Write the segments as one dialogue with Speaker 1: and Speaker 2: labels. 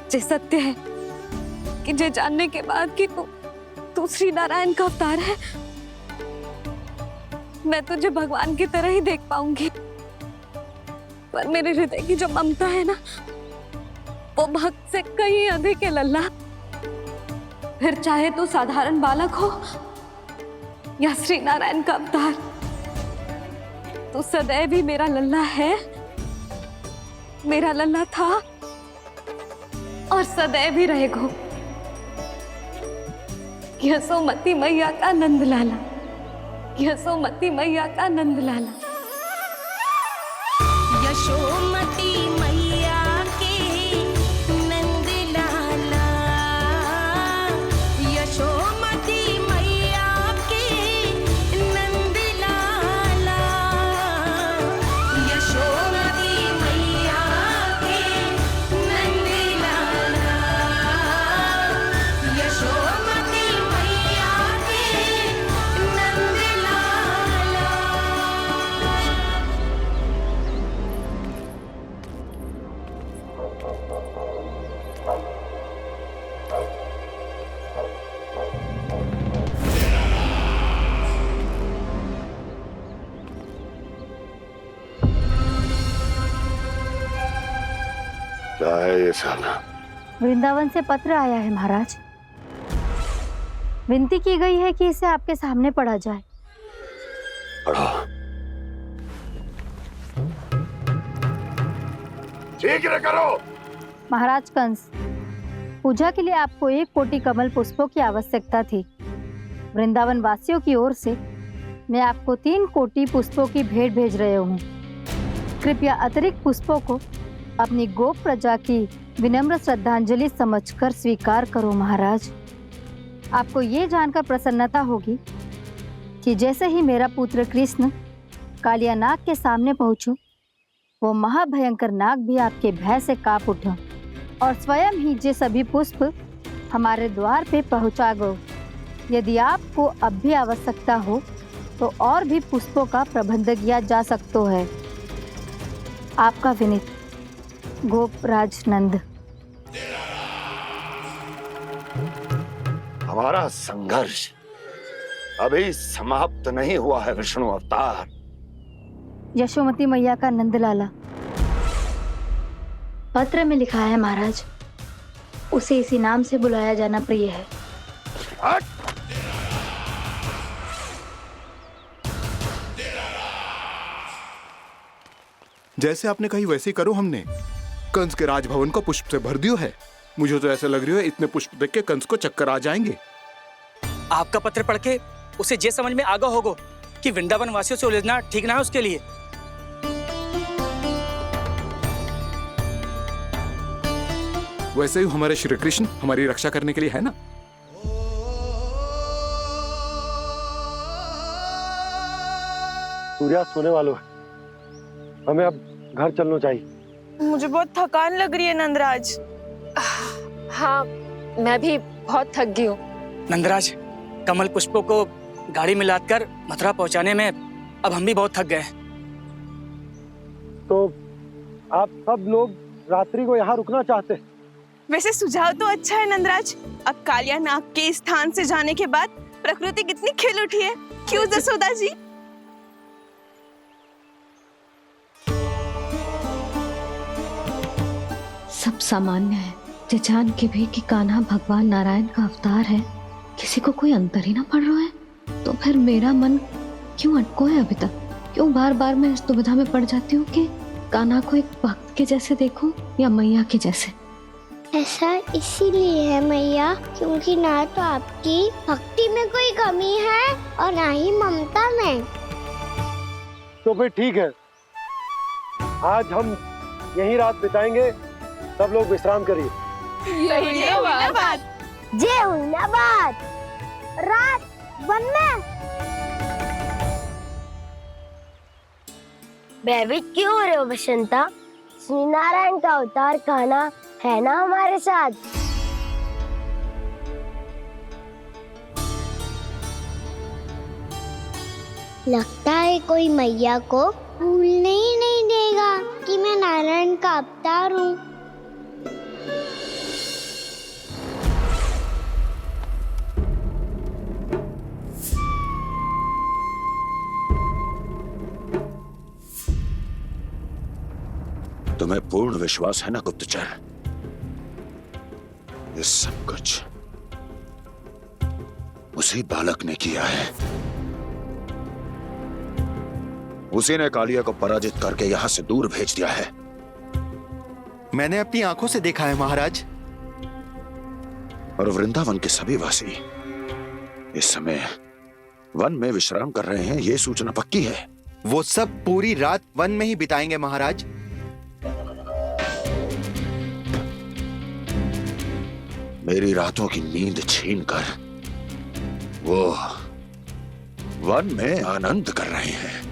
Speaker 1: जे सत्य है कि जे जानने के बाद कि तू श्री नारायण का अवतार है, मैं तुझे भगवान की तरह ही देख पाऊंगी। पर मेरे हृदय की जो ममता है ना, वो भक्त से कहीं अधिक है लल्ला। फिर चाहे तू साधारण बालक हो या श्री नारायण का अवतार, तू सदैव ही मेरा लल्ला है, मेरा लल्ला था और सदैव ही रहेगा। यशोमती मैया का नंद लाला, यशोमती मैया का नंद लाला।
Speaker 2: यशोमती मैया के नंद लाला, यशोमती मैया के नंद लाला, यशोमती मैया के नंद लाला, यशोमती मैया के नंद लाला।
Speaker 3: क्या है ये साला?
Speaker 4: वृंदावन से पत्र आया है महाराज। विनती की गई है कि इसे आपके सामने पढ़ा जाए।
Speaker 3: पढ़ो। शीघ्र करो।
Speaker 4: महाराज कंस, पूजा के लिए आपको 1 कोटि कमल पुष्पों की आवश्यकता थी। वृंदावन वासियों की ओर से मैं आपको 3 कोटि पुष्पों की भेंट भेज रहे हूँ। कृपया अतिरिक्त पुष्पों को अपनी गोप प्रजा की विनम्र श्रद्धांजलि समझकर स्वीकार करो महाराज। आपको ये जानकर प्रसन्नता होगी कि जैसे ही मेरा पुत्र कृष्ण कालिया नाग के सामने पहुंचो, वो महाभयंकर नाग भी आपके भय से कांप उठा और स्वयं ही ये सभी पुष्प हमारे द्वार पे पहुंचा गो। यदि आपको अब भी आवश्यकता हो तो और भी पुष्पों का प्रबंध किया जा सकता है। आपका विनीत गोपराज नंद।
Speaker 3: हमारा संघर्ष अभी समाप्त नहीं हुआ है विष्णु अवतार।
Speaker 4: यशोमती मैया का नंदलाला। पत्र में लिखा है महाराज, उसे इसी नाम से बुलाया जाना प्रिय है।
Speaker 3: हट!
Speaker 5: जैसे आपने कही वैसे ही करो। हमने कंस के राजभवन को पुष्प से भर दियो है। मुझे तो ऐसा लग रही है इतने पुष्प देख के कंस को चक्कर आ जाएंगे।
Speaker 6: आपका पत्र पढ़ के उसे ये समझ में आगा होगा कि वृंदावन वासियों से उलझना ठीक ना है उसके लिए।
Speaker 5: वैसे ही हमारे श्री कृष्ण हमारी रक्षा करने के लिए है ना।
Speaker 7: सूर्यास्त होने वाला है, हमें अब घर चलना चाहिए।
Speaker 8: मुझे बहुत थकान लग रही है नंदराज।
Speaker 1: हाँ, मैं भी बहुत थक गई हूँ।
Speaker 6: नंदराज, कमल पुष्पों को गाड़ी में लादकर मथुरा पहुंचाने में अब हम भी बहुत थक गए।
Speaker 7: तो आप सब लोग रात्रि को यहाँ रुकना चाहते हैं?
Speaker 8: वैसे सुझाव तो अच्छा है नंदराज। अब कालिया नाग के स्थान से जाने के बाद प्रकृति कितनी खिल उठी है, क्यों जसोदा जी?
Speaker 1: सब सामान्य है, ये जान के भी कि कान्हा भगवान नारायण का अवतार है, किसी को कोई अंतर ही ना पड़ रहा है। तो फिर मेरा मन क्यों अटको है अभी तक? क्यों बार बार मैं इस दुविधा में पड़ जाती हूँ कि कान्हा को एक भक्त के जैसे देखूं या मैया के जैसे?
Speaker 9: ऐसा इसीलिए है मैया, क्योंकि ना तो आपकी भक्ति में कोई कमी है और ना ही ममता में।
Speaker 7: तो फिर ठीक है, आज हम यहीं रात बिताएंगे। सब लोग विश्राम करिए।
Speaker 8: जय हुइलाबाद।
Speaker 9: जय हुइलाबाद। रात वन में भयभीत क्यों हो रहे हो बसंता? श्री नारायण का अवतार कान्हा है ना हमारे साथ। लगता है कोई मैया को भूलने ही नहीं देगा कि मैं नारायण का अवतार हूँ।
Speaker 3: तुम्हें पूर्ण विश्वास है ना गुप्तचर? ये सब कुछ उसी बालक ने किया है। उसी ने कालिया को पराजित करके यहां से दूर भेज दिया है।
Speaker 10: मैंने अपनी आंखों से देखा है महाराज।
Speaker 3: और वृंदावन के सभी वासी इस समय वन में विश्राम कर रहे हैं, ये सूचना पक्की है।
Speaker 10: वो सब पूरी रात वन में ही बिताएंगे महाराज।
Speaker 3: मेरी रातों की नींद छीनकर वो वन में आनंद कर रहे हैं।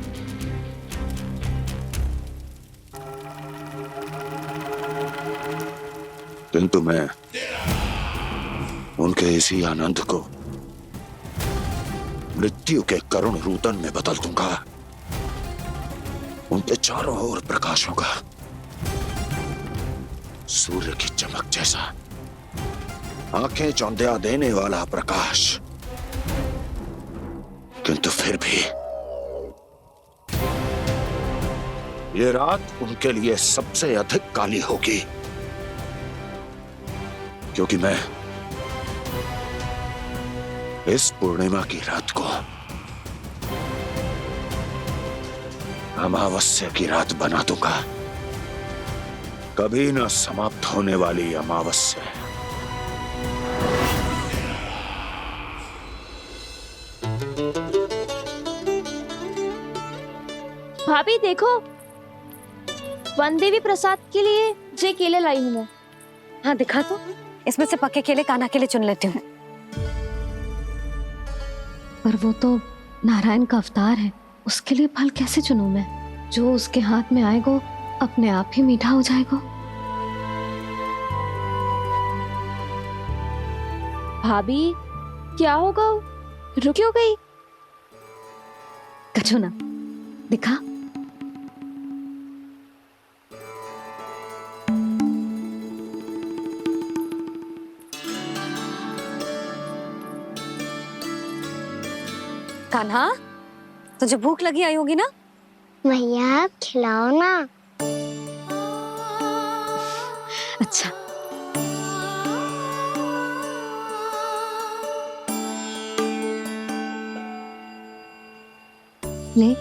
Speaker 3: किंतु मैं उनके इसी आनंद को मृत्यु के करुण रूतन में बदल दूंगा। उनके चारों ओर प्रकाश होगा, सूर्य की चमक जैसा, आंखें चौंधिया देने वाला प्रकाश। किंतु फिर भी ये रात उनके लिए सबसे अधिक काली होगी, क्योंकि मैं इस पूर्णिमा की रात को अमावस्या की रात बना दूंगा। कभी न समाप्त होने वाली अमावस्या।
Speaker 11: भाभी देखो, वन देवी प्रसाद के लिए जे केले लाई हूँ मैं।
Speaker 1: हाँ दिखा तो, इसमें से पक्के केले कान्हा के लिए चुन लेती हूँ। पर वो तो नारायण का अवतार है, उसके लिए फल कैसे चुनूं मैं? जो उसके हाथ में आएगा अपने आप ही मीठा हो जाएगा।
Speaker 11: भाभी क्या होगा, रुक क्यों गई?
Speaker 1: कछू ना दिखा। कान्हा, तुझे भूख लगी आई होगी ना?
Speaker 9: भैया आप खिलाओ ना।
Speaker 1: अच्छा। ले।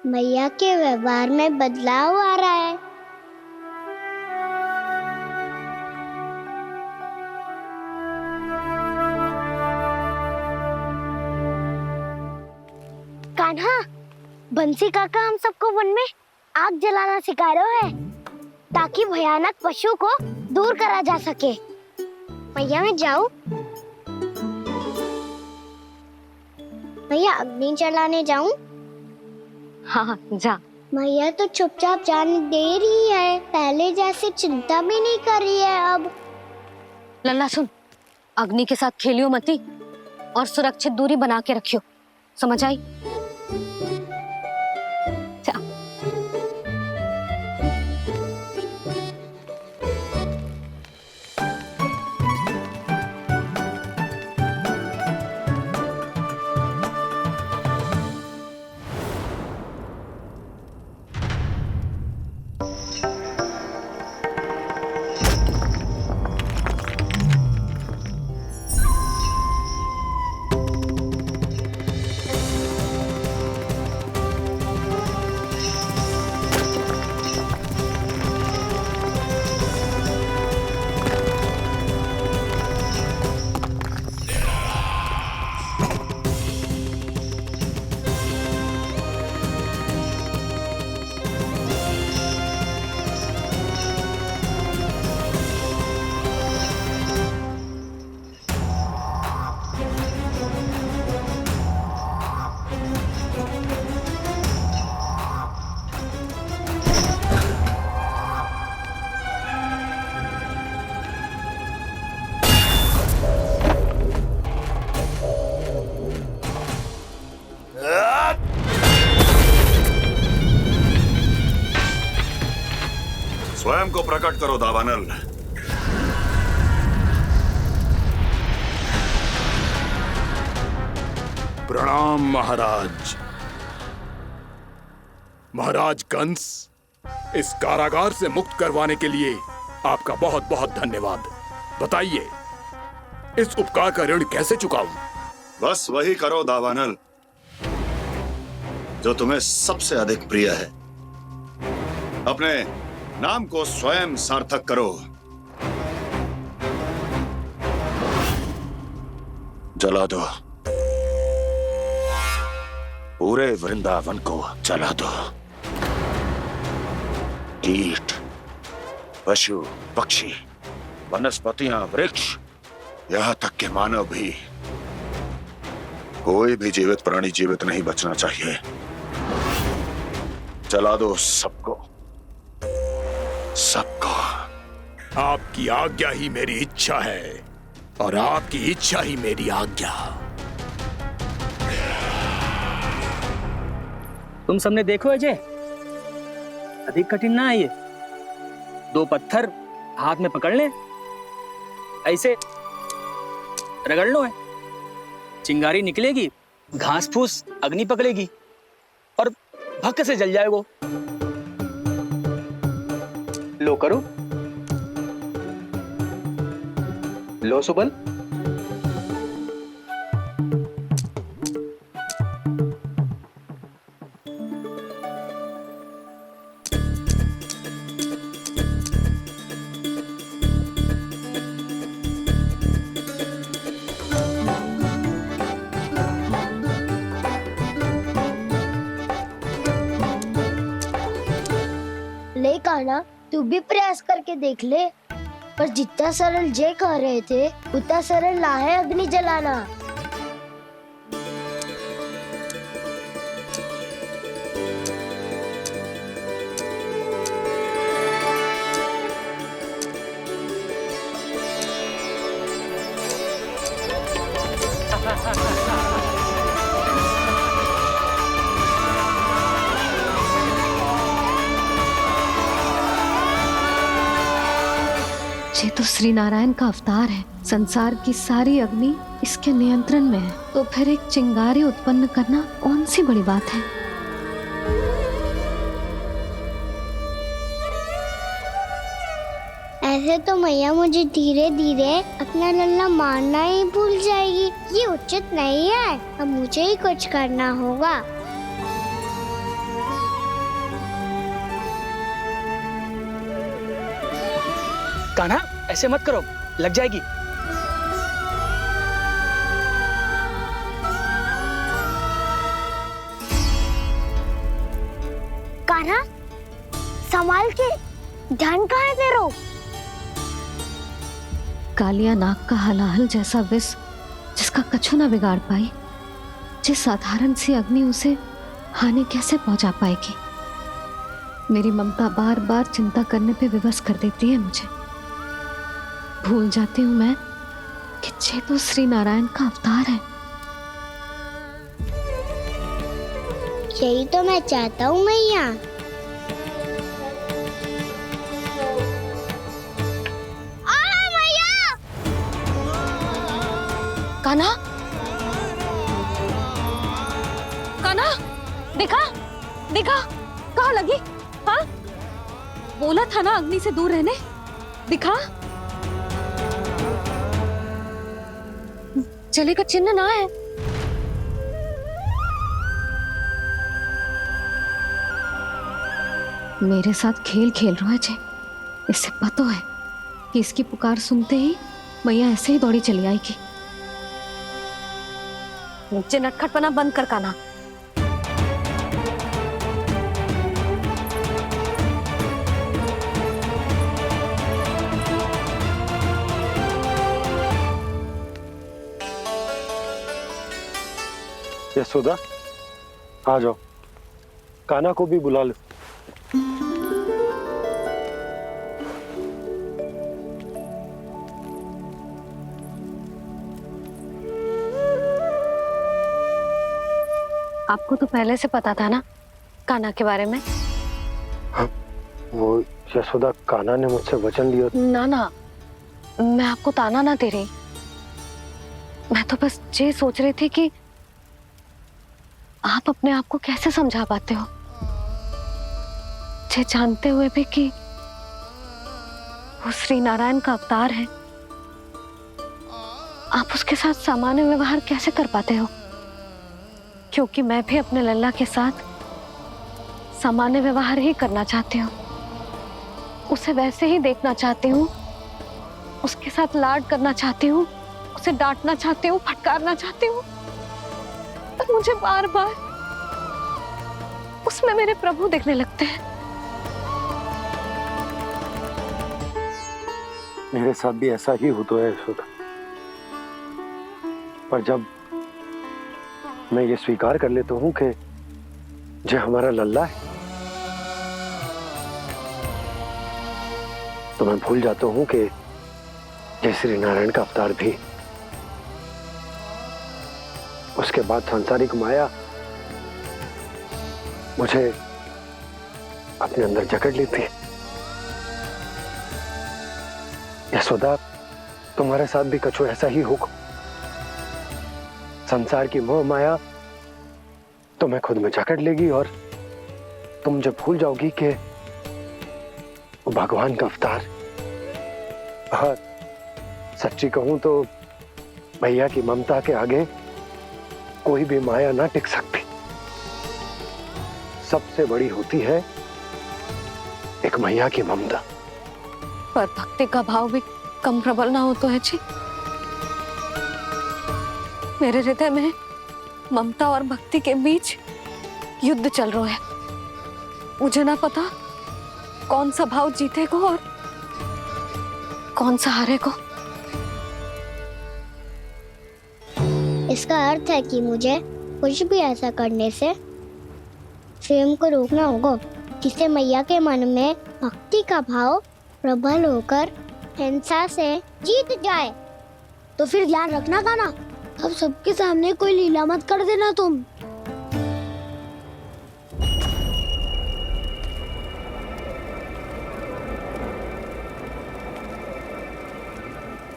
Speaker 9: भैया के व्यवहार में बदलाव आ रहा है। कान्हा, बंसी काका हम सबको वन में आग जलाना सिखा रहे हैं ताकि भयानक पशु को दूर करा जा सके। भैया मैं जाऊं? भैया अग्नि जलाने जाऊं?
Speaker 1: हाँ जा।
Speaker 9: भैया तो चुपचाप जाने दे रही है, पहले जैसे चिंता भी नहीं कर रही है अब।
Speaker 1: लल्ला सुन, अग्नि के साथ खेलियो मती और सुरक्षित दूरी बना के रखियो, समझ आई? जा।
Speaker 3: स्वयं को प्रकट करो दावानल।
Speaker 5: प्रणाम महाराज। महाराज कंस, इस कारागार से मुक्त करवाने के लिए आपका बहुत बहुत धन्यवाद। बताइए, इस उपकार का ऋण कैसे चुकाऊं?
Speaker 3: बस वही करो दावानल जो तुम्हें सबसे अधिक प्रिय है। अपने नाम को स्वयं सार्थक करो। जला दो, पूरे वृंदावन को जला दो। कीट, पशु, पक्षी, वनस्पतियां, वृक्ष, यहां तक के मानव भी, कोई भी जीवित प्राणी जीवित नहीं बचना चाहिए। जला दो सबको, सबको।
Speaker 5: आपकी आज्ञा ही मेरी इच्छा है और आपकी इच्छा ही मेरी आज्ञा।
Speaker 6: तुम सबने देखो अजय, अधिक कठिन ना है ये। 2 पत्थर हाथ में पकड़ ले, ऐसे रगड़ लो है, चिंगारी निकलेगी, घास फूस अग्नि पकड़ेगी और भक्क से जल जाएगा। लो करो, लो सुबल।
Speaker 9: ले कान्हा, तू भी प्रयास करके देख ले। पर जितना सरल जय कह रहे थे उतना सरल ना है अग्नि जलाना।
Speaker 1: ये तो श्री नारायण का अवतार है। संसार की सारी अग्नि इसके नियंत्रण में है, तो फिर एक चिंगारी उत्पन्न करना कौन सी बड़ी बात है।
Speaker 9: ऐसे तो मैया मुझे धीरे धीरे अपना लल्ला मारना ही भूल जाएगी। ये उचित नहीं है। अब मुझे ही कुछ करना होगा।
Speaker 6: कान्हा, ऐसे मत करो, लग जाएगी।
Speaker 9: कान्हा, संभाल के, ध्यान कहाँ है तेरो?
Speaker 1: कालिया नाग का हलाहल जैसा विष जिसका कछु ना बिगाड़ पाई, जिस साधारण सी अग्नि उसे हानि कैसे पहुंचा पाएगी। मेरी ममता बार बार चिंता करने पे विवश कर देती है मुझे। भूल जाती हूँ मैं कि ये तो श्री नारायण का अवतार है।
Speaker 9: यही तो मैं चाहता हूँ मैया।
Speaker 1: कान्हा, कान्हा, देखा देखा, कहाँ लगी? हाँ, बोला था ना अग्नि से दूर रहने। दिखा, जले का चिन्ह ना है। मेरे साथ खेल खेल रहा है जे। इससे पता है कि इसकी पुकार सुनते ही मैया ऐसे ही दौड़ी चली आएगी। नीचे नटखटपना बंद कर कान्हा।
Speaker 7: यशोदा, आ जाओ, कान्हा को भी बुला लो।
Speaker 1: आपको तो पहले से पता था ना कान्हा के बारे में?
Speaker 7: वो यशोदा, कान्हा ने मुझसे वचन लिया।
Speaker 1: ना ना, मैं आपको ताना ना दे रही। मैं तो बस ये सोच रही थी कि आप अपने आप को कैसे समझा पाते हो, ये जानते हुए भी कि वो श्री नारायण का अवतार है। आप उसके साथ सामान्य व्यवहार कैसे कर पाते हो? क्योंकि मैं भी अपने लल्ला के साथ सामान्य व्यवहार ही करना चाहती हूँ, उसे वैसे ही देखना चाहती हूँ, उसके साथ लाड करना चाहती हूँ, उसे डांटना चाहती हूँ, फटकारना चाहती हूँ, पर मुझे बार बार उसमें मेरे प्रभु दिखने लगते हैं।
Speaker 7: मेरे साथ भी ऐसा ही होता है यशोदा, पर जब मैं ये स्वीकार कर लेता हूँ कि जो हमारा लल्ला है, तो मैं भूल जाता हूँ कि जय श्री नारायण का अवतार भी। उसके बाद सांसारिक माया मुझे अपने अंदर जकड़ लेती है। यशोदा, तुम्हारे साथ भी कछु ऐसा ही होगा। संसार की मोह माया तुम्हें खुद में जकड़ लेगी और तुम जब भूल जाओगी कि वो भगवान का अवतार। और सच्ची कहूं तो भैया की ममता के आगे कोई भी माया ना टिक सकती। सबसे बड़ी होती है एक मैया की ममता।
Speaker 1: पर भक्ति का भाव भी कम प्रबल ना हो तो है जी। मेरे हृदय में ममता और भक्ति के बीच युद्ध चल रहा है। मुझे ना पता कौन सा भाव जीतेगा और कौन सा हारेगा।
Speaker 9: इसका अर्थ है कि मुझे कुछ भी ऐसा करने से स्वयं को रोकना होगा जिससे मैया के मन में भक्ति का भाव प्रबल होकर हिंसा से जीत जाए। तो फिर ध्यान रखना कान्हा, अब सबके सामने कोई लीला मत कर देना तुम।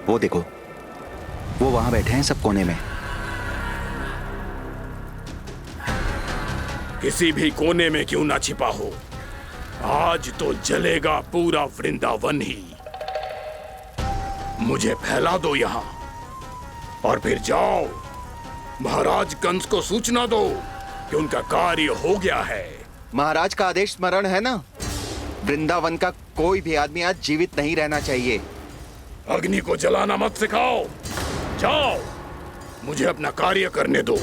Speaker 10: वो देखो, वो वहां बैठे हैं सब कोने में।
Speaker 5: किसी भी कोने में क्यों ना छिपा हो, आज तो जलेगा पूरा वृंदावन ही। मुझे फैला दो यहाँ और फिर जाओ महाराज कंस को सूचना दो कि उनका कार्य हो गया है।
Speaker 10: महाराज का आदेश स्मरण है ना, वृंदावन का कोई भी आदमी आज जीवित नहीं रहना चाहिए।
Speaker 5: अग्नि को जलाना मत सिखाओ, जाओ मुझे अपना कार्य करने दो।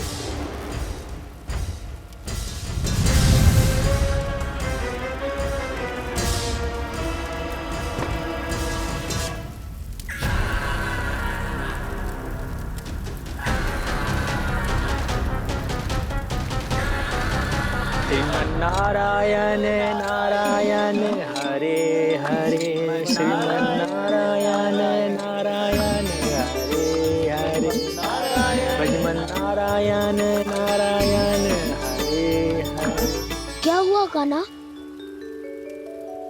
Speaker 6: नारायण नारायण हरे हरे, श्रीमन्नारायण नारायण हरे हरे, भजमन नारायण नारायण हरे हरे।
Speaker 9: क्या हुआ कान्हा?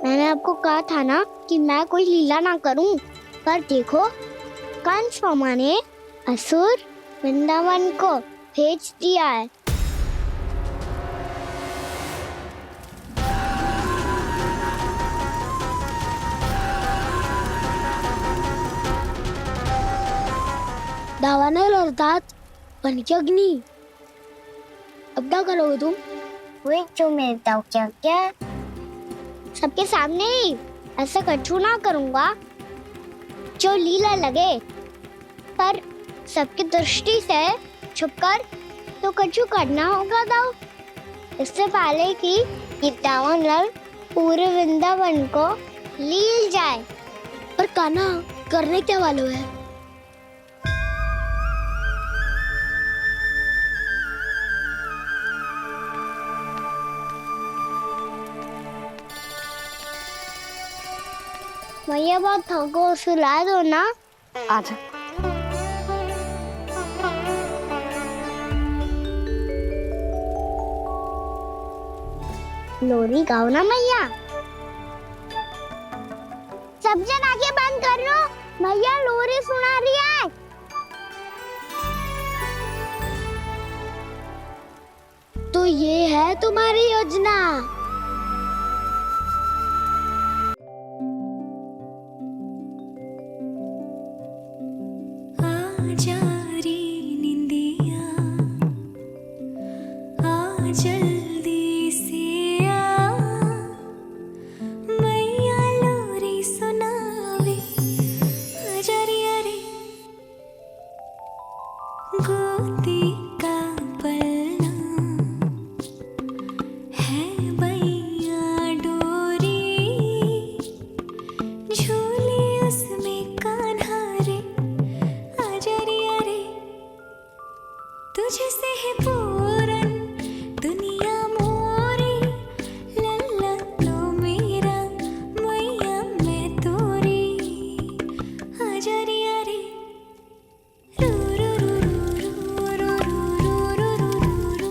Speaker 9: मैंने आपको कहा था ना कि मैं कोई लीला ना करूं, पर देखो कंस मामा ने असुर वृंदावन को भेज दिया है। दावानल अर्थात बन की अग्नि। अब क्या करोगे तुम? वही जो मेरे दाव क्या क्या सबके सामने ही ऐसा कछु ना करूंगा जो लीला लगे, पर सबकी दृष्टि से छुपकर तो कछु करना होगा दाव। इससे पहले कि ये दावानल पूरे वृंदावन को लील जाए। पर कान्हा करने क्या वालों है? मैया बहुत थको, सुला दो ना।
Speaker 1: आजा।
Speaker 9: लोरी गाओ ना मैया। सब जन आंखें बंद कर लो, मैया लोरी सुना रही है। तो ये है तुम्हारी योजना।
Speaker 2: आजा रे निंदिया, आ जल्दी से आ, मैया लोरी सुनावे। आजा रे अरे गोदी का पलना है मैया डोरी, झूले उसमें कान्हा रे। आजा रे अरे तुझसे है पूरन दुनिया मोरी, लल्ला तो मेरा मैया मैं तोरी। आजा रे अरे रू रू रू रू रू रू रू रू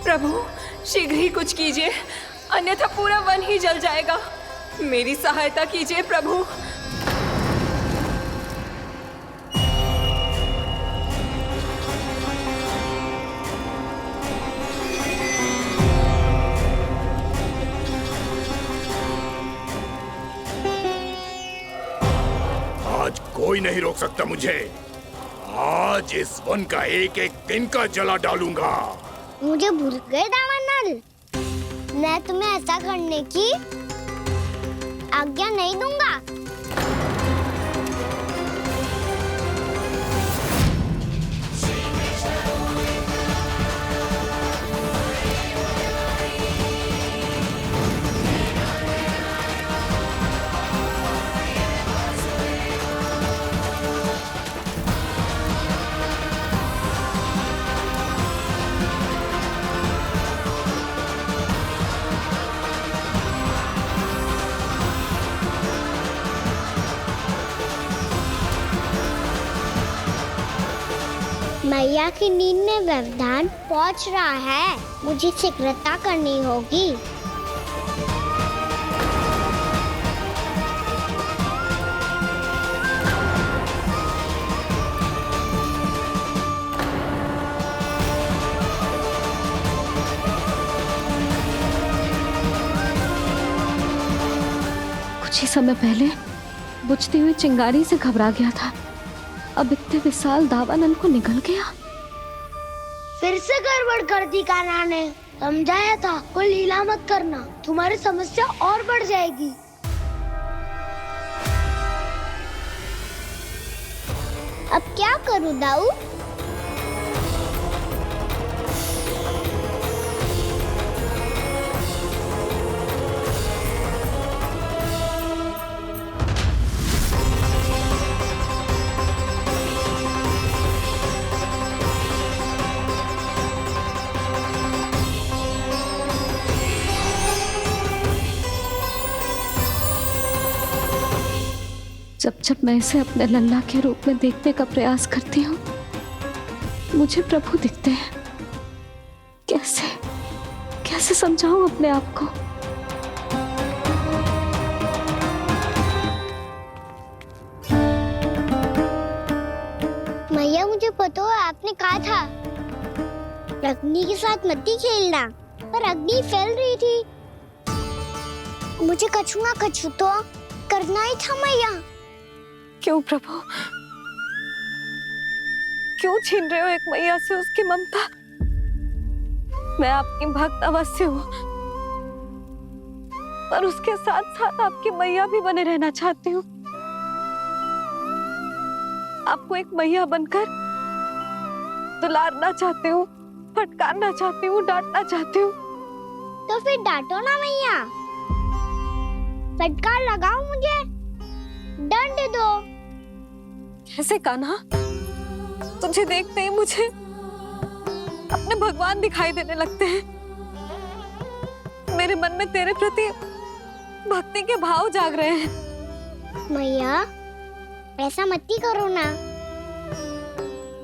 Speaker 8: प्रभु शीघ्र ही कुछ कीजिए, अन्यथा पूरा वन ही जल जाएगा। मेरी सहायता कीजिए प्रभु।
Speaker 5: आज कोई नहीं रोक सकता मुझे। आज इस वन का एक एक दिन का जला डालूंगा।
Speaker 9: मुझे भूल गए दावानल, मैं तुम्हें ऐसा करने की आज्ञा नहीं दूंगा। मैया की नींद में व्यवधान पहुंच रहा है, मुझे शीघ्रता करनी होगी।
Speaker 1: कुछ ही समय पहले बुझती हुई चिंगारी से घबरा गया था, अब इतने विशाल दावानल को निगल गया।
Speaker 9: फिर से गड़बड़ कर दी कान्हा ने। समझाया था कोई लीला मत करना, तुम्हारी समस्या और बढ़ जाएगी। अब क्या करूं दाऊ?
Speaker 1: जब जब मैं इसे अपने लल्ला के रूप में देखने का प्रयास करती हूँ, मुझे प्रभु दिखते हैं। कैसे कैसे समझाऊं अपने आप को?
Speaker 9: मैया मुझे पता है आपने कहा था अग्नि के साथ मत ही खेलना, पर अग्नि फैल रही थी। मुझे कछु ना कछु तो करना ही था मैया।
Speaker 1: क्यों प्रभु, क्यों छीन रहे हो एक मैया से उसकी ममता? मैं आपकी भक्त अवश्य हूँ, पर उसके साथ साथ आपकी मैया भी बने रहना चाहती हूँ। आपको एक मैया बनकर दुलारना चाहती हूँ, फटकारना चाहती हूँ, डांटना चाहती हूँ।
Speaker 9: तो फिर डांटो ना मैया, फटकार लगाओ, मुझे दंड दो।
Speaker 1: कैसे कान्हा? तुझे देखते ही मुझे अपने भगवान दिखाई देने लगते हैं। मेरे मन में तेरे प्रति भक्ति के भाव जाग रहे हैं।
Speaker 9: मैया ऐसा मत ही करो ना।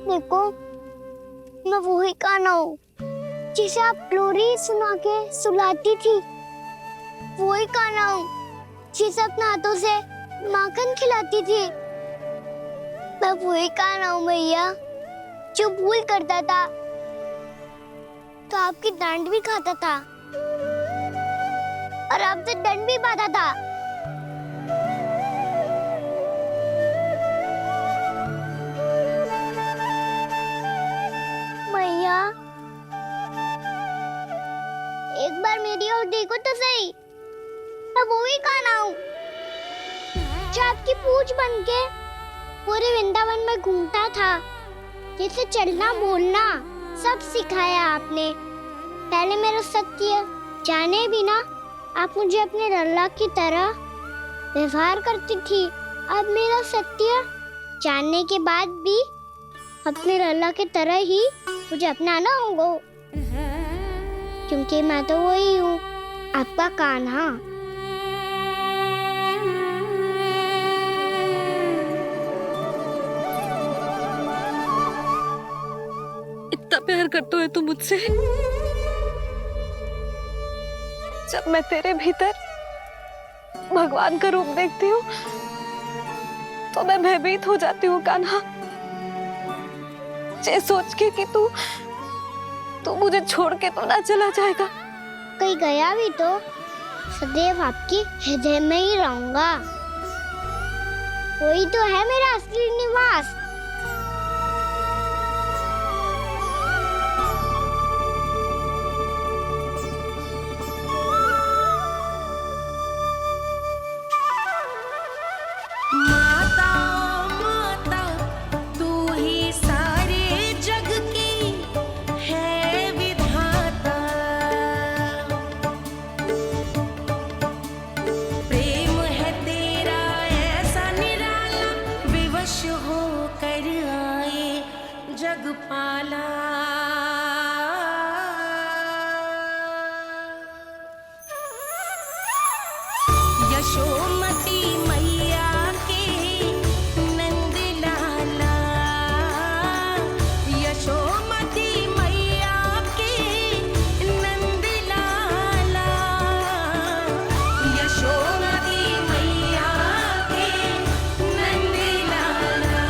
Speaker 9: देखो मैं वही कान्हा हूँ जिसे आप लोरी सुना के सुलाती थी। वही कान्हा हूँ जिसे अपने हाथों से माखन खिलाती थी। मैं वही कान्हा हूँ मैया जो भूल करता था तो आपकी डांट भी खाता था और आपसे दंड भी पाता था। मैया एक बार मेरी ओर देखो तो सही। मैं वही कान्हा हूँ जो आपकी पूछ बनके पूरे वृंदावन में घूमता था, जिसे चलना बोलना सब सिखाया आपने। पहले मेरा सत्य जाने बिना आप मुझे अपने लल्ला की तरह व्यवहार करती थी। अब मेरा सत्य जानने के बाद भी अपने लल्ला की तरह ही मुझे अपनाना होगा, क्योंकि मैं तो वही हूँ, आपका कान्हा।
Speaker 1: इतना प्यार करते हो तुम मुझसे? जब मैं तेरे भीतर भगवान का रूप देखती हूँ तो मैं भयभीत हो जाती हूँ कान्हा। ये सोच के कि तू मुझे छोड़ के तो ना चला जाएगा।
Speaker 9: कहीं गया भी तो सदैव आपके हृदय में ही रहूंगा। वही तो है मेरा असली निवास।
Speaker 2: यशोमती मैया के नंद लाला, यशोमती मैया के नंद लाला, यशोमती मैया के नंद लाला,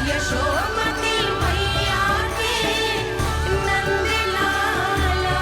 Speaker 2: यशोमती मैया के नंद लाला।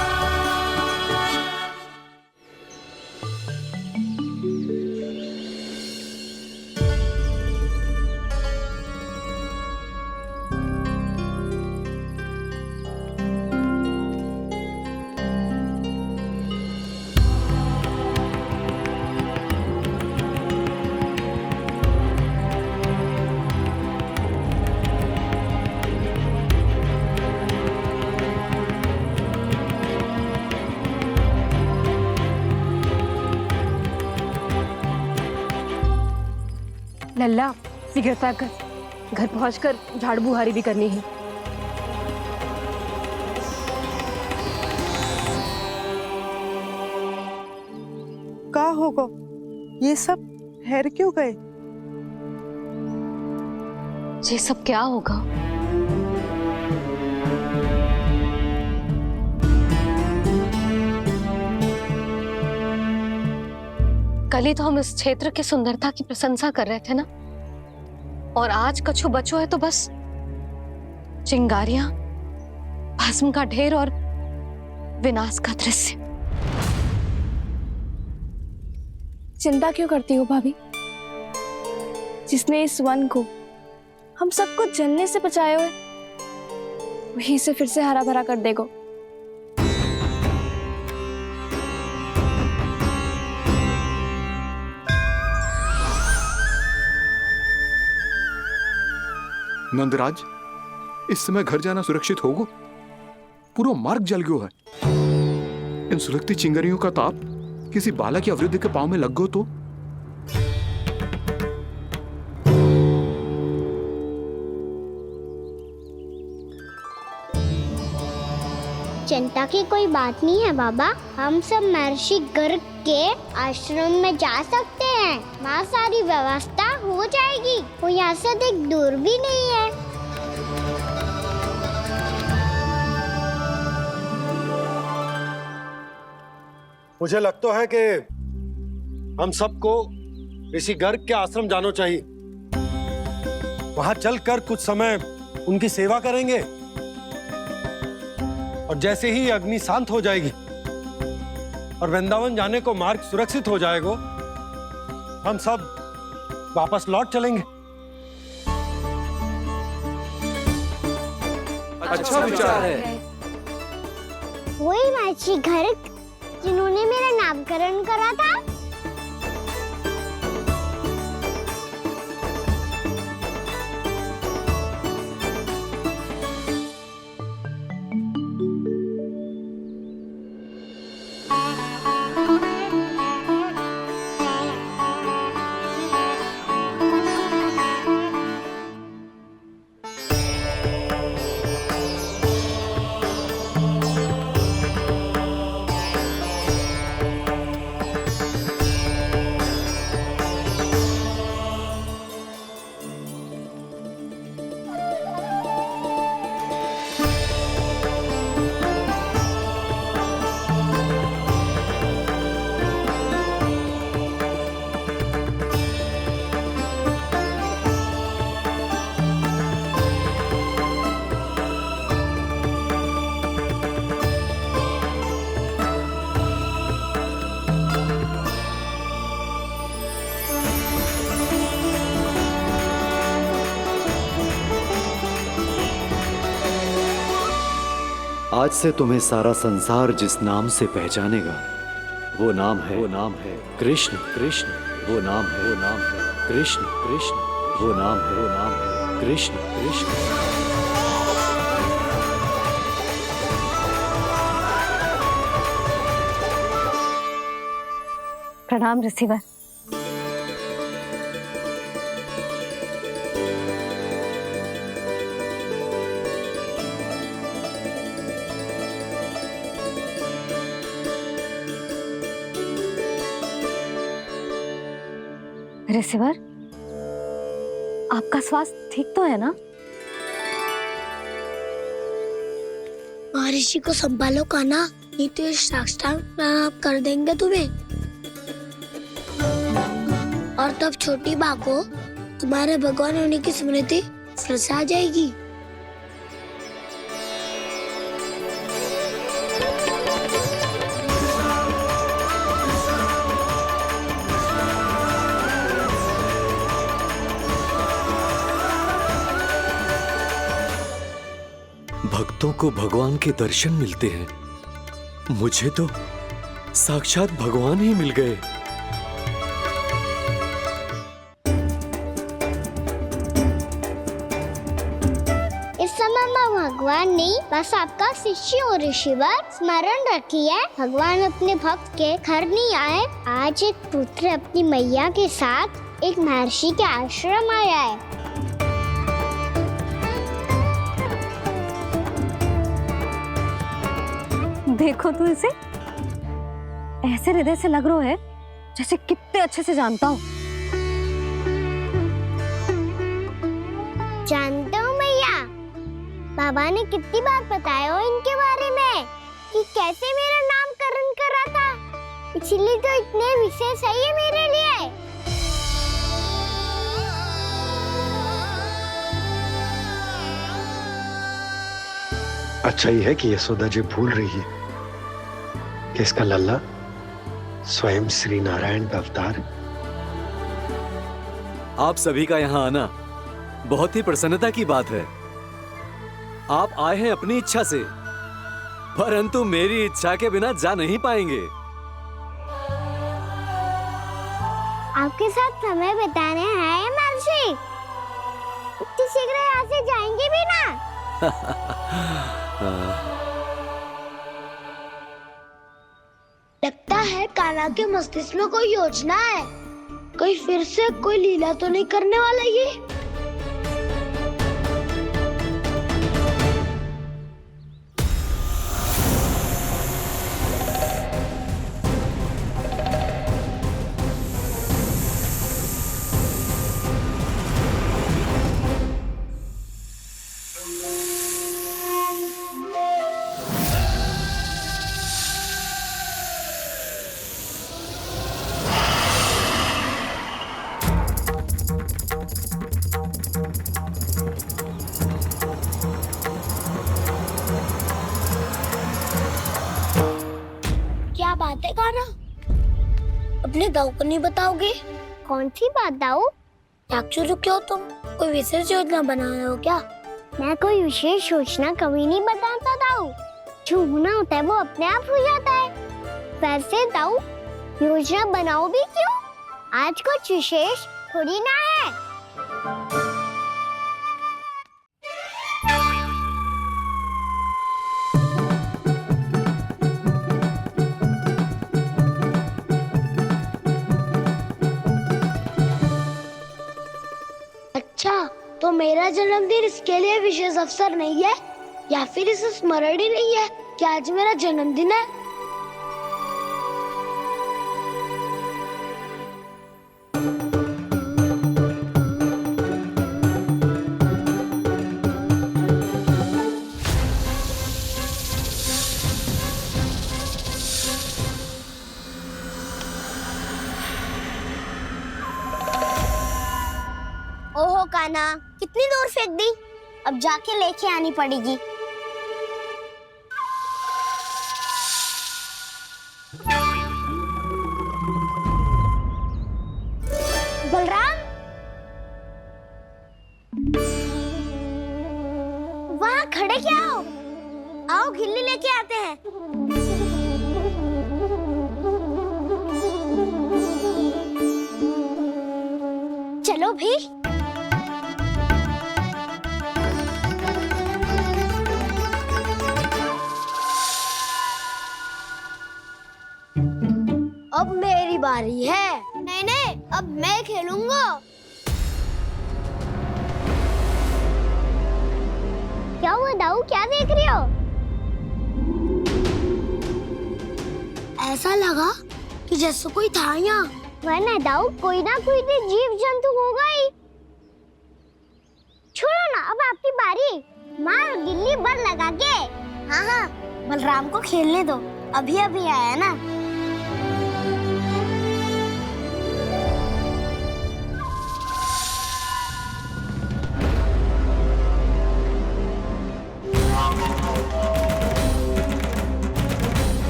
Speaker 11: लल्ला शीघ्रता कर, घर पहुंचकर झाड़ बुहारी भी करनी है।
Speaker 8: का होगा? ये सब ठहर क्यों गए?
Speaker 1: ये सब क्या होगा? कल ही तो हम इस क्षेत्र की सुंदरता की प्रशंसा कर रहे थे ना, और आज कछु बचो है तो बस चिंगारियां, भस्म का ढेर और विनाश का दृश्य।
Speaker 11: चिंता क्यों करती हो भाभी? जिसने इस वन को हम सबको जलने से बचाए हुए, वही से फिर से हरा भरा कर देगा।
Speaker 5: नंदराज, इस समय घर जाना सुरक्षित होगो? पूरा मार्ग जल गयो है। इन सुलगती चिंगरियों का ताप किसी बालक या वृद्ध के पांव में लग गो तो?
Speaker 9: चिंता की कोई बात नहीं है बाबा, हम सब महर्षि गर्ग के आश्रम में जा सकते हैं। वहाँ सारी व्यवस्था हो जाएगी, वो यहाँ से अधिक दूर भी नहीं है।
Speaker 7: मुझे लगता है कि हम सबको ऋषि गर्ग के आश्रम जाना चाहिए। वहां चलकर कुछ समय उनकी सेवा करेंगे और जैसे ही अग्नि शांत हो जाएगी और वृंदावन जाने को मार्ग सुरक्षित हो जाएगा, हम सब वापस लौट चलेंगे।
Speaker 5: अच्छा विचार है।
Speaker 9: वही महर्षि गर्ग जिन्होंने मेरा नामकरण करा था।
Speaker 12: आज से तुम्हें सारा संसार जिस नाम से पहचानेगा वो नाम है कृष्ण। कृष्ण वो नाम है कृष्ण। कृष्ण वो नाम है कृष्ण। कृष्ण।
Speaker 1: प्रणाम ऋषिवर। ऋषिवर, आपका स्वास्थ्य ठीक तो है ना?
Speaker 9: महर्षि को संभालो कान्हा, नहीं तो ये साक्षात प्राणाप कर देंगे तुम्हें। और तब छोटी बा को तुम्हारे भगवान होने की स्मृति फिर से आ जाएगी।
Speaker 12: भक्तों को भगवान के दर्शन मिलते हैं। मुझे तो साक्षात भगवान ही मिल गए।
Speaker 9: इस समय मैं भगवान नहीं, बस आपका शिष्य हूँ ऋषिवर। स्मरण रखिए, भगवान अपने भक्त के घर नहीं आए। आज एक पुत्र अपनी मैया के साथ एक महर्षि के आश्रम आया है।
Speaker 1: देखो तो इसे, ऐसे हृदय से लग रहा है जैसे कितने अच्छे से जानता हूँ।
Speaker 9: जानते हो मैया, बाबा ने कितनी बार बताया हो इनके बारे में कि कैसे मेरा नामकरण करा था, इसीलिए तो इतने विशेष है ये मेरे लिए।
Speaker 7: अच्छा ही है कि यशोदा जी भूल रही है कि इसका लल्ला स्वयं श्री नारायण का अवतार।
Speaker 12: आप सभी का यहाँ आना बहुत ही प्रसन्नता की बात है। आप आए हैं अपनी इच्छा से, परंतु मेरी इच्छा के बिना जा नहीं पाएंगे।
Speaker 9: आपके साथ समय बिताने आए महर्षि। इतनी ही शीघ्र यहाँ से जाएंगे भी ना। लगता है कान्हा के मस्तिष्क में कोई योजना है। कोई फिर से कोई लीला तो नहीं करने वाला ये। क्या बात है कान्हा? अपने दाऊ को नहीं बताओगे? कौन सी बात दाऊ? चाकचूरू क्यों तुम? कोई विशेष योजना बना रहे हो क्या? मैं कोई विशेष योजना कभी नहीं बताता दाऊ। जो होना होता है वो अपने आप हो जाता है। वैसे दाऊ योजना बनाओ भी क्यों? आज कुछ विशेष थोड़ी ना है। अच्छा, तो मेरा जन्मदिन इसके लिए विशेष अवसर नहीं है या फिर इसे स्मरण ही नहीं है कि आज मेरा जन्मदिन है? ओहो कान्हा, कितनी दूर फेंक दी? अब जाके लेके आनी पड़ेगी। बलराम, वहाँ खड़े क्या हो? आओ घिल्ली लेके आते हैं। चलो भी। अब मेरी बारी है। नहीं नहीं, अब मैं खेलूंगा। क्या हुआ दाऊ, क्या देख रही हो? ऐसा लगा कि जैसे कोई था यहाँ। वरना दाऊ कोई ना कोई तो जीव जंतु होगा ही। छोड़ो ना, अब आपकी बारी। मार गिल्ली बर लगा के। हाँ हाँ, बलराम को खेलने दो, अभी अभी आया ना।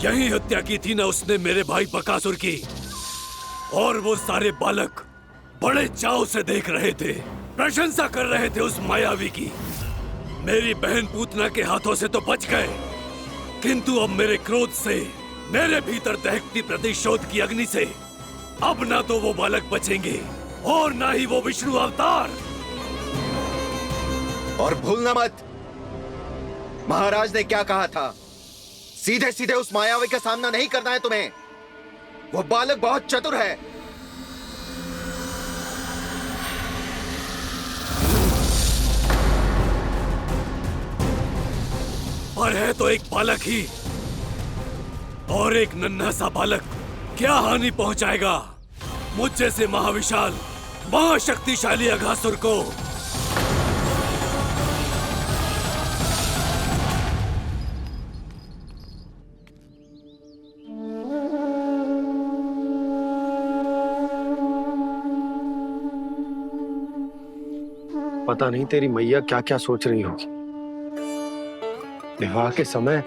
Speaker 12: यही हत्या की थी ना उसने मेरे भाई बकासुर की। और वो सारे बालक बड़े चाव से देख रहे थे, प्रशंसा कर रहे थे उस मायावी की। मेरी बहन पूतना के हाथों से तो बच गए, किंतु अब मेरे क्रोध से, मेरे भीतर दहकती प्रतिशोध की अग्नि से अब ना तो वो बालक बचेंगे और ना ही वो विष्णु अवतार।
Speaker 10: और भूलना मत, महाराज ने क्या कहा था? सीधे सीधे उस मायावी का सामना नहीं करना है तुम्हें। वो बालक बहुत चतुर है।
Speaker 12: पर है तो एक बालक ही, और एक नन्हा सा बालक क्या हानि पहुंचाएगा मुझ जैसे महाविशाल महाशक्तिशाली अघासुर को।
Speaker 7: पता नहीं तेरी मैया क्या क्या सोच रही होगी। विवाह के समय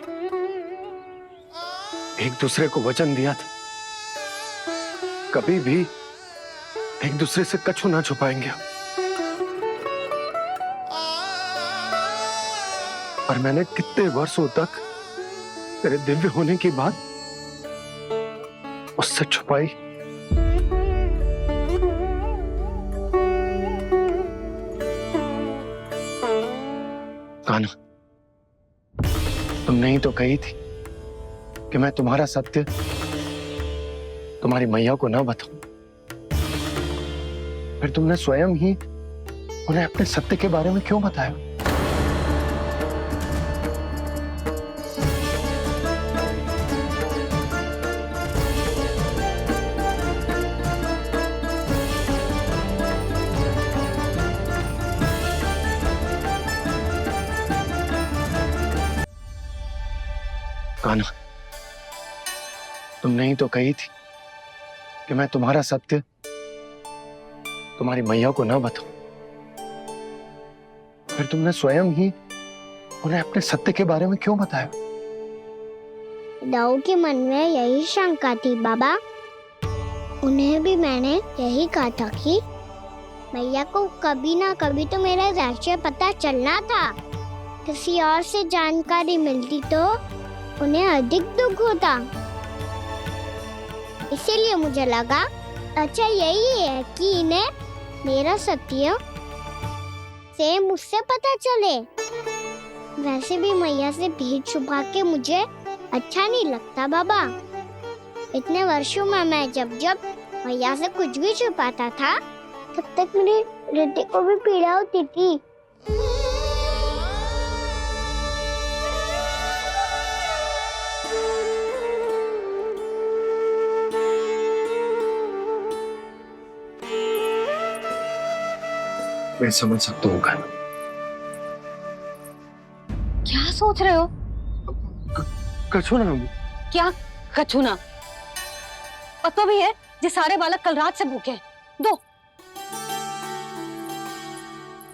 Speaker 7: एक दूसरे को वचन दिया था, कभी भी एक दूसरे से कछु ना छुपाएंगे। और मैंने कितने वर्षों तक तेरे दिव्य होने की बात उससे छुपाई। कान्हा, तुमने ही तो कही थी कि मैं तुम्हारा सत्य तुम्हारी मैया को ना बताऊं। फिर तुमने स्वयं ही उन्हें अपने सत्य के बारे में क्यों बताया? कान्हा, तुमने ही तो कही थी कि मैं तुम्हारा सत्य तुम्हारी मैया को ना बताऊं। फिर तुमने स्वयं ही उन्हें अपने सत्य के बारे में क्यों बताया?
Speaker 9: दाऊ के मन में यही शंका थी बाबा। उन्हें भी मैंने यही कहा था कि मैया को कभी ना कभी तो मेरा रहस्य पता चलना था। किसी और से जानकारी मिलती तो उन्हें अधिक दुख होता। इसीलिए मुझे लगा अच्छा यही है कि इन्हें मेरा सत्य से मुझसे पता चले। वैसे भी मैया से भेद छुपा के मुझे अच्छा नहीं लगता बाबा। इतने वर्षों में मैं जब जब मैया से कुछ भी छुपाता था तब तक मेरे हृदय को भी पीड़ा होती थी।
Speaker 7: मैं समझ सकता हूँ कान्हा।
Speaker 1: क्या सोच रहे हो?
Speaker 7: कछु ना।
Speaker 1: क्या कछु ना? पता भी है ये सारे बालक कल रात से भूखे हैं। दो।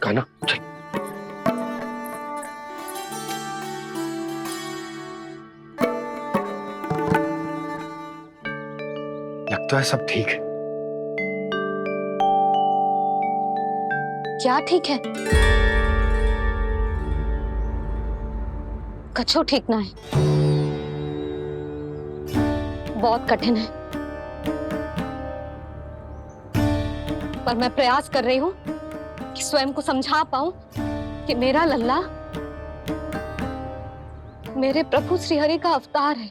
Speaker 7: कान्हा चल। लगता है सब ठीक है।
Speaker 1: क्या ठीक है? कछु ठीक ना है। बहुत कठिन है, पर मैं प्रयास कर रही हूं कि स्वयं को समझा पाऊं कि मेरा लल्ला मेरे प्रभु श्रीहरि का अवतार है।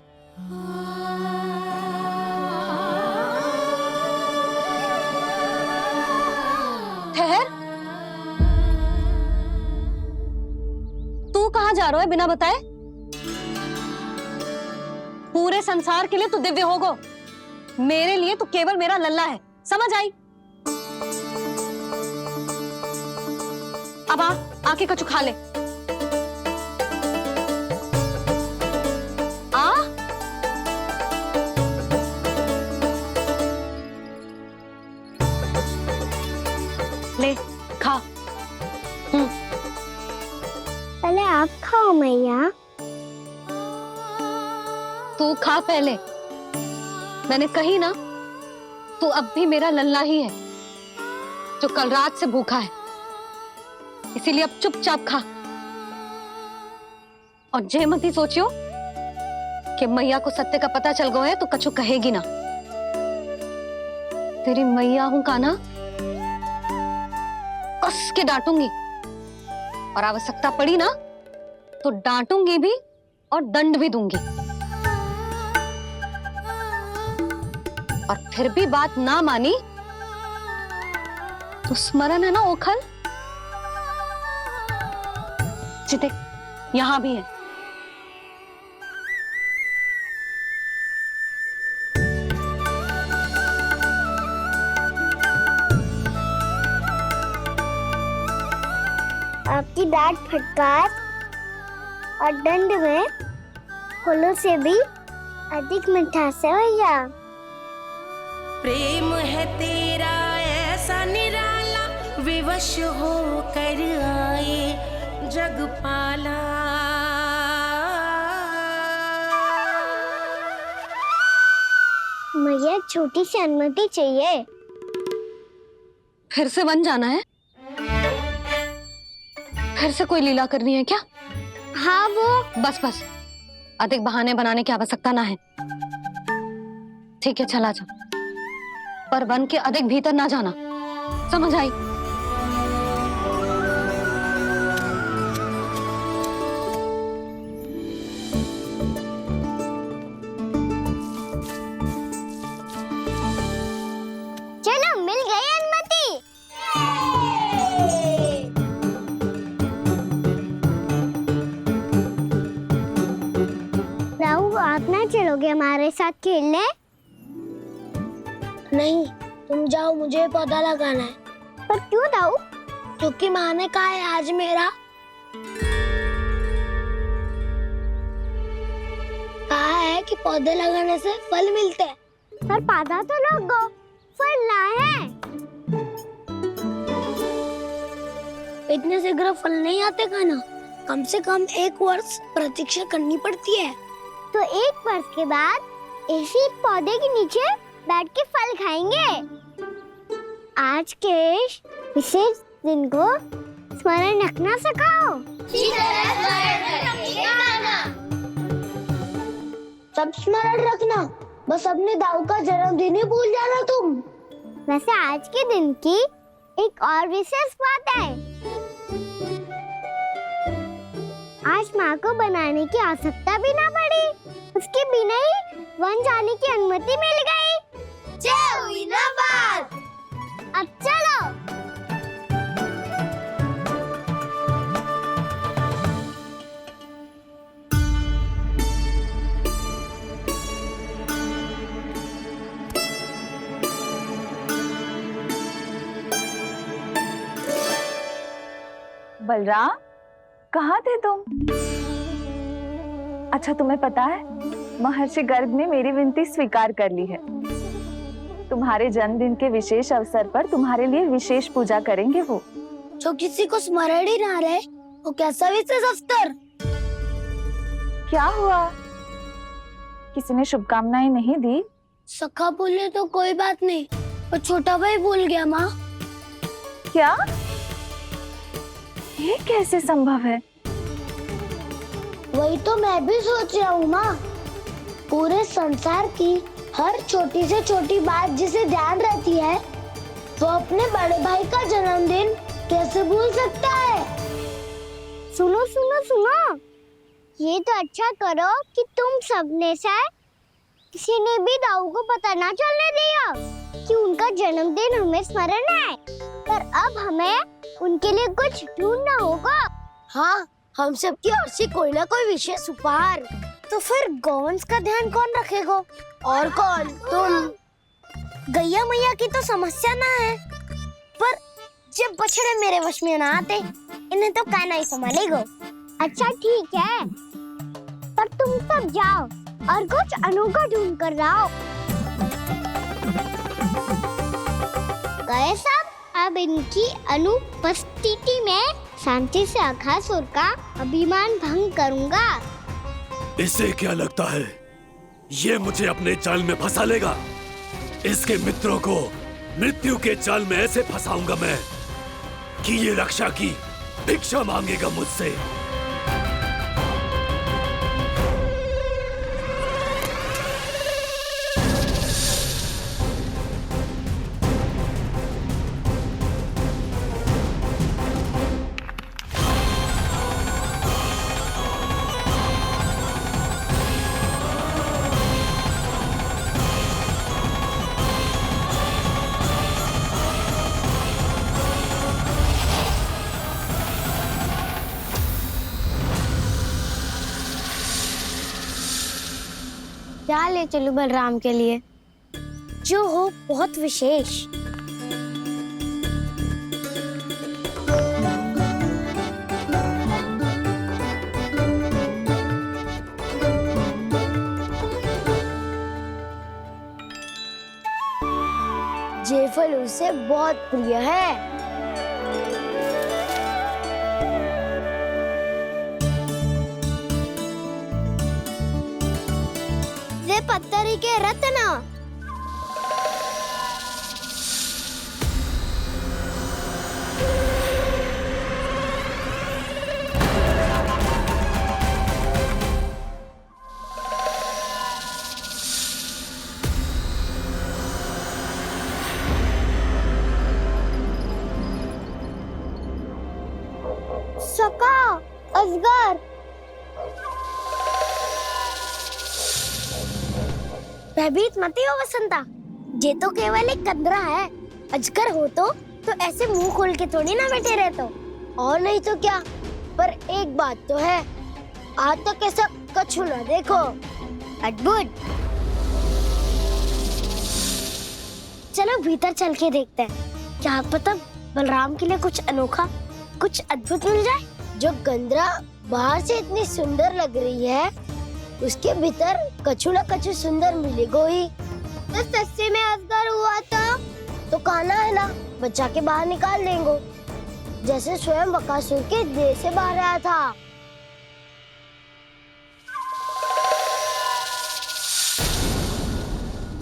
Speaker 1: ठहर, तू कहां जा रहा है बिना बताए? पूरे संसार के लिए तू दिव्य होगो, मेरे लिए तू केवल मेरा लल्ला है। समझ आई? अब आके कछु खा ले। आ ले खा।
Speaker 9: पहले आप खाओ मैया।
Speaker 1: तू खा पहले। मैंने कही ना, तू अब भी मेरा लल्ला ही है जो कल रात से भूखा है। इसीलिए अब चुपचाप खा। और जे मत ही सोचियो कि मैया को सत्य का पता चल गया है तो कछु कहेगी ना। तेरी मैया हूं कान्हा, कस के डांटूंगी और आवश्यकता पड़ी ना तो डांटूंगी भी और दंड भी दूंगी। और फिर भी बात ना मानी तो स्मरण है ना ओखल? देख यहां भी है।
Speaker 9: आपकी डांट फटकार और दंड में फूलों से भी अधिक मिठास है भैया।
Speaker 2: प्रेम है तेरा ऐसा निराला, विवश हो कर आए जग पाला।
Speaker 9: मुझे छोटी सी अनुमति चाहिए।
Speaker 1: फिर से वन जाना है? फिर से कोई लीला करनी है क्या?
Speaker 9: हाँ वो।
Speaker 1: बस बस, अधिक बहाने बनाने की आवश्यकता ना है। ठीक है, चला जा, पर वन के अधिक भीतर ना जाना, समझ आई?
Speaker 9: चलो, मिल गई अनुमति। राहु, आप ना चलोगे हमारे साथ खेलने?
Speaker 13: नहीं, तुम जाओ, मुझे पौधा लगाना है।
Speaker 9: पर क्यों राहु?
Speaker 13: क्योंकि माँ ने कहा है आज मेरा कहा है कि पौधे लगाने से फल मिलते हैं।
Speaker 9: पर पौधा तो लगो, फल ना है।
Speaker 13: इतने शीघ्र फल नहीं आते खाना, कम से कम 1 वर्ष प्रतीक्षा करनी पड़ती है।
Speaker 9: तो 1 वर्ष के बाद इसी पौधे के नीचे बैठ के फल खाएंगे। आज के विशेष दिन को स्मरण रखना सिखाओ।
Speaker 13: सब स्मरण रखना, बस अपने दाऊ का जन्मदिन ही भूल जाना तुम।
Speaker 9: वैसे आज के दिन की एक और विशेष बात है। आज माँ को बनाने की आवश्यकता भी ना पड़ी, उसके बिना ही वन जाने की अनुमति मिल गई।
Speaker 13: जय हुई ना बात।
Speaker 9: अब चलो।
Speaker 14: बलराम, कहाँ थे तुम? अच्छा, तुम्हें पता है महर्षि गर्ग ने मेरी विनती स्वीकार कर ली है। तुम्हारे जन्मदिन के विशेष अवसर पर तुम्हारे लिए विशेष पूजा करेंगे वो।
Speaker 13: जो किसी को स्मरण ही ना रहे, वो कैसा विशेष अवसर?
Speaker 14: क्या हुआ? किसी ने शुभकामनाएं नहीं दी?
Speaker 13: सखा भूले तो कोई बात नहीं, पर छोटा भाई भूल गया माँ।
Speaker 14: क्या? ये कैसे संभव है?
Speaker 13: वही तो मैं भी सोच रहा हूँ माँ। पूरे संसार की हर छोटी से छोटी बात जिसे ध्यान रहती है, वो अपने बड़े भाई का जन्मदिन कैसे भूल सकता है?
Speaker 9: सुनो सुनो सुनो, ये तो अच्छा करो कि तुम सबने से किसी ने भी दाऊ को पता ना चलने दिया कि उनका जन्मदिन हमें स्मरण है। पर अब हमें उनके लिए कुछ ढूंढना होगा।
Speaker 13: हाँ, हम सबकी ओर से कोई ना कोई विशेष उपहार।
Speaker 9: तो फिर गौवंश का ध्यान कौन रखेगा?
Speaker 13: और कौन? तुम।
Speaker 9: गैया मैया की तो समस्या ना है, पर जब बछड़े मेरे वश में ना आते, इन्हें तो कान्हा ही संभालेगा। अच्छा ठीक है, पर तुम सब जाओ और कुछ अनोखा ढूंढ कर लाओ। गए सब? अब इनकी अनुपस्थिति में शांति से अघासुर का अभिमान भंग करूंगा।
Speaker 5: इसे क्या लगता है ये मुझे अपने जाल में फंसा लेगा? इसके मित्रों को मृत्यु के जाल में ऐसे फंसाऊंगा मैं कि ये रक्षा की भिक्षा मांगेगा मुझसे।
Speaker 9: क्या ले चलूं बलराम के लिए, जो हो बहुत विशेष।
Speaker 13: ये फल उसे बहुत प्रिय है।
Speaker 9: वे पत्थरी के रत्न
Speaker 13: अजगर। भयभीत मत हो वसंता, ये तो केवल एक कंदरा है। अजगर हो तो ऐसे मुंह खोल के थोड़ी ना बैठे रहते हो। और नहीं तो क्या, पर एक बात तो है, आज तक ऐसा कछु ना देखो। अद्भुत। चलो भीतर चल के देखते हैं, क्या पता बलराम के लिए कुछ अनोखा, कुछ अद्भुत मिल जाए। जो गंदरा बाहर से इतनी सुंदर लग रही है, उसके भीतर कछु न कछु सुंदर मिलेगा ही। तो सच्चे में अजगर हुआ तो कहना है ना, बच्चा के बाहर निकाल देंगे, जैसे स्वयं बकासुर के देह से बाहर आया था।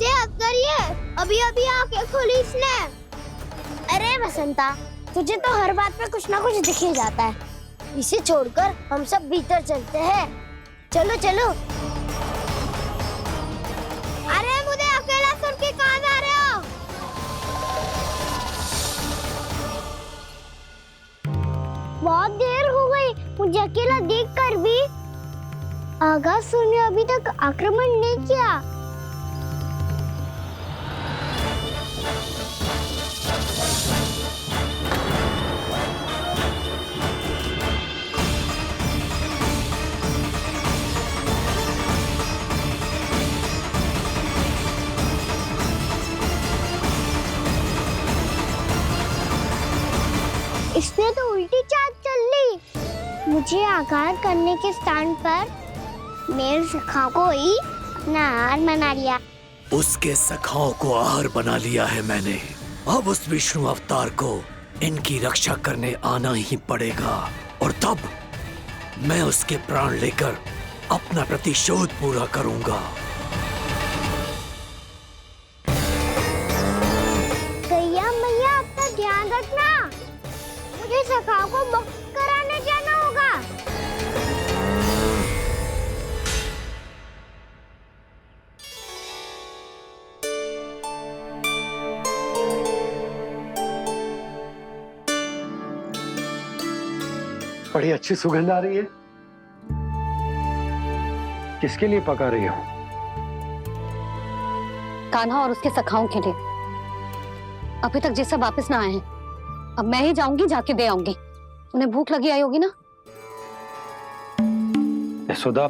Speaker 13: ये अजगर ही है, अभी अभी आंखें खोली इसने। अरे वसंता, तुझे तो हर बात में कुछ ना कुछ दिख ही जाता है। इसे छोड़कर हम सब भीतर चलते हैं। चलो चलो। अरे मुझे अकेला सुन के कहाँ जा रहे हो? बहुत देर हो गई मुझे अकेला देखकर भी। आगासुर ने अभी तक आक्रमण नहीं किया। इसने तो उल्टी चाल चल ली। मुझे आघात करने के स्थान पर मेरे सखा को ही अपना आहार बना लिया।
Speaker 5: उसके सखाओं को आहार बना लिया है मैंने। अब उस विष्णु अवतार को इनकी रक्षा करने आना ही पड़ेगा, और तब मैं उसके प्राण लेकर अपना प्रतिशोध पूरा करूंगा।
Speaker 13: गैया मैया, अपना ध्यान रखना। मुझे सखा को मुक्त कराने जाना होगा।
Speaker 7: बड़ी अच्छी सुगंध आ रही है। किसके लिए पका रही हो?
Speaker 1: कान्हा और उसके सखाओं के लिए। अभी तक जैसा वापस ना आए हैं, अब मैं ही जाऊंगी, जाके दे आऊंगी। उन्हें भूख लगी आई होगी ना।
Speaker 7: यशोदा,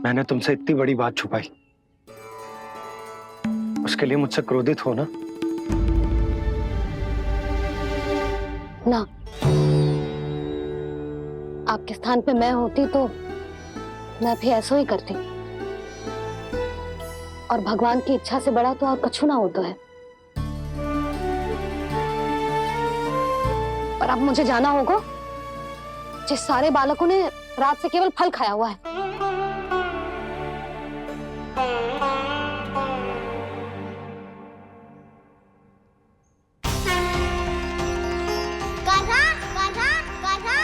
Speaker 7: मैंने तुमसे इतनी बड़ी बात छुपाई, उसके लिए मुझसे क्रोधित हो ना?
Speaker 1: ना, आपके स्थान पे मैं होती तो मैं भी ऐसा ही करती। और भगवान की इच्छा से बड़ा तो और कछु ना होता है। पर अब मुझे जाना होगा। जिस सारे बालकों ने रात से केवल फल खाया हुआ है।
Speaker 13: कान्हा, कान्हा, कान्हा,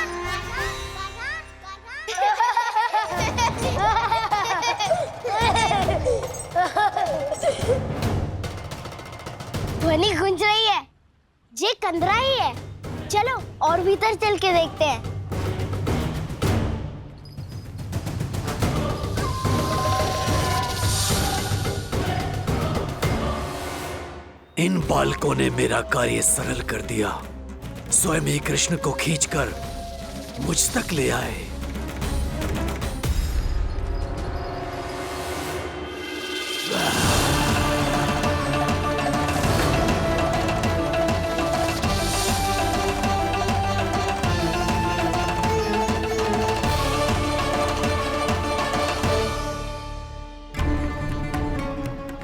Speaker 13: ध्वनि गूंज रही है। ये कंदरा ही है। चलो और भीतर चल के देखते हैं।
Speaker 5: इन बालकों ने मेरा कार्य सरल कर दिया। स्वयं ही कृष्ण को खींचकर मुझ तक ले आए।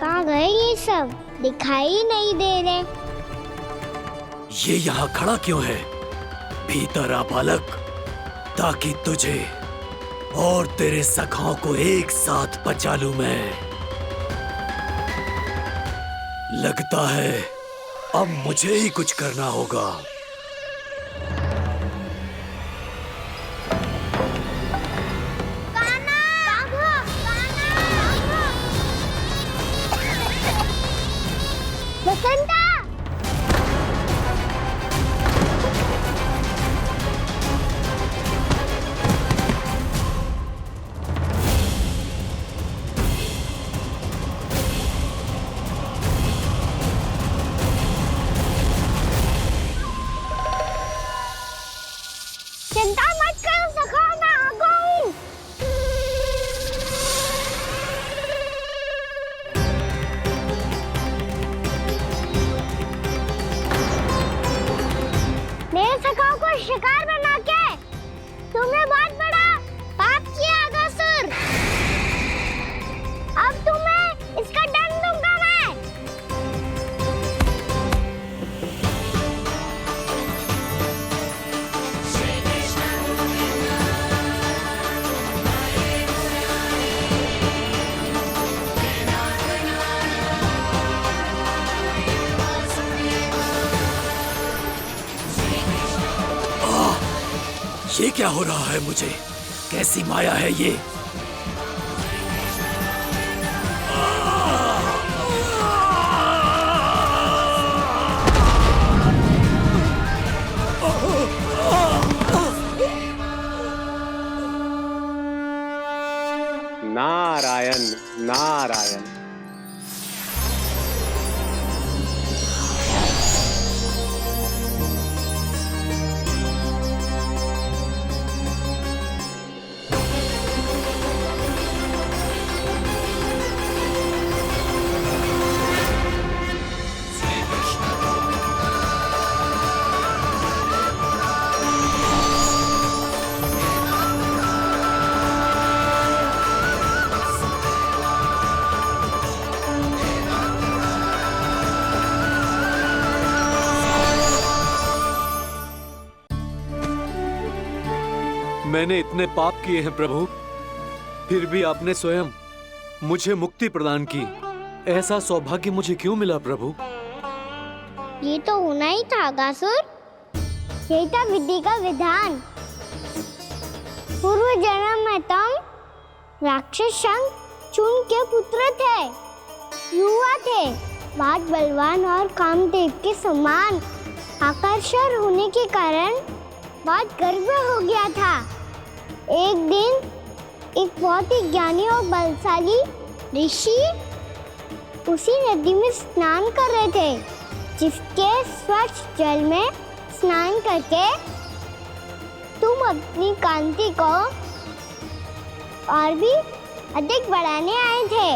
Speaker 13: कहाँ गए ये सब? दिखाई नहीं दे रहे।
Speaker 5: ये यहाँ खड़ा क्यों है? भीतर आ बालक, ताकि तुझे और तेरे सखाओं को एक साथ बचा लूं मैं। लगता है अब मुझे ही कुछ करना होगा।
Speaker 13: वसंता!
Speaker 9: शिकार बना के तुमने बहुत बड़ा पाप किया अगासुर। अब तुम्हें इसका दंड दूंगा मैं।
Speaker 5: ये क्या हो रहा है मुझे? कैसी माया है ये?
Speaker 7: नारायण नारायण।
Speaker 12: मैंने इतने पाप किए हैं प्रभु, फिर भी आपने स्वयं मुझे मुक्ति प्रदान की। ऐसा सौभाग्य मुझे क्यों मिला प्रभु?
Speaker 9: ये तो होना ही था अगासुर। यही था विधि का विधान। पूर्व जन्म में तुम राक्षस शंखचूड़ के पुत्र थे, युवा थे, बहुत बलवान और कामदेव के समान आकर्षण होने के कारण बहुत गर्व हो गया था। एक दिन एक बहुत ही ज्ञानी और बलशाली ऋषि उसी नदी में स्नान कर रहे थे, जिसके स्वच्छ जल में स्नान करके तुम अपनी कांति को और भी अधिक बढ़ाने आए थे।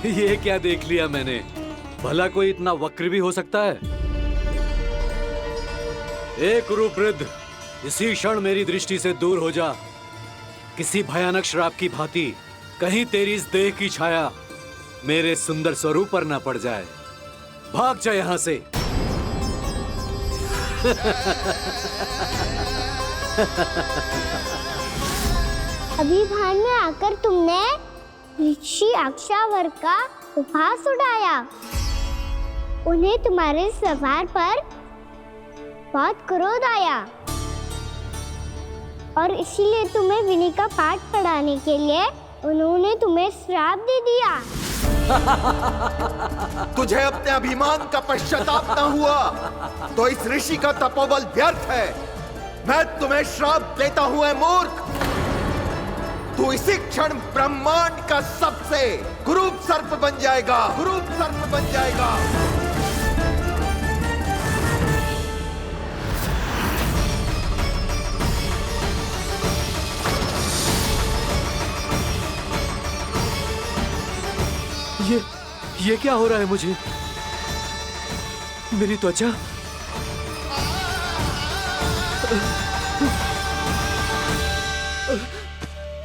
Speaker 12: ये क्या देख लिया मैंने? भला कोई इतना वक्र भी हो सकता है? एक रूपवृद्ध, इसी क्षण मेरी दृष्टि से दूर हो जा। किसी भयानक श्राप की भांति कहीं तेरी इस देह की छाया मेरे सुंदर स्वरूप पर न पड़ जाए। भाग जा यहाँ से।
Speaker 9: अभी भान में आकर तुमने ऋषि अक्षावर का उपहास उड़ाया। उन्हें तुम्हारे स्वभाव पर बहुत क्रोध आया और इसीलिए तुम्हें विनय का पाठ पढ़ाने के लिए उन्होंने तुम्हें श्राप दे दिया।
Speaker 10: तुझे अपने अभिमान का पश्चाताप न हुआ तो इस ऋषि का तपोबल व्यर्थ है। मैं तुम्हें श्राप देता हूं ऐ मूर्ख। तू इसी क्षण ब्रह्मांड का सबसे कुरूप सर्प बन जाएगा, कुरूप सर्प बन जाएगा।
Speaker 12: ये क्या हो रहा है मुझे? मेरी त्वचा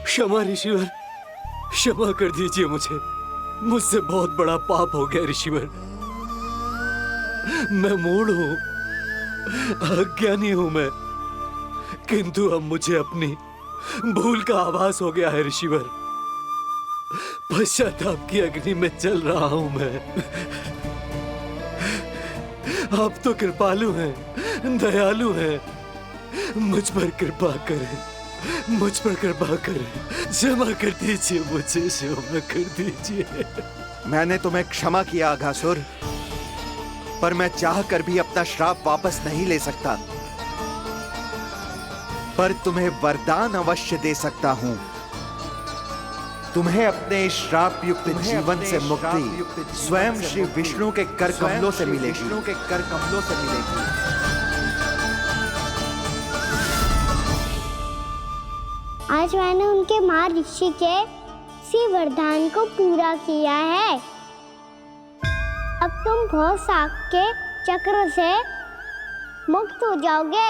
Speaker 12: क्षमा ऋषिवर, क्षमा कर दीजिए मुझे। मुझसे बहुत बड़ा पाप हो गया ऋषिवर। मैं मूढ़ हूं, अज्ञानी हूं मैं, किंतु अब मुझे अपनी भूल का आभास हो गया है ऋषिवर। पश्चाताप की अग्नि में जल रहा हूं मैं। आप तो कृपालु हैं, दयालु हैं, मुझ पर कृपा करें, मुझ पर कृपा करें। क्षमा कर दीजिए मुझे, क्षमा कर दीजिए।
Speaker 10: मैंने तुम्हें क्षमा किया अघासुर, पर मैं चाहकर भी अपना श्राप वापस नहीं ले सकता। पर तुम्हें वरदान अवश्य दे सकता हूं। तुम्हें अपने श्राप युक्त जीवन से मुक्ति स्वयं श्री विष्णु के कर कमलों से मिलेगी, विष्णु के कर कमलों से मिलेगी।
Speaker 9: आज मैंने उनके माँ ऋषि के इसी वरदान को पूरा किया है। अब तुम भव साग के चक्र से मुक्त हो जाओगे।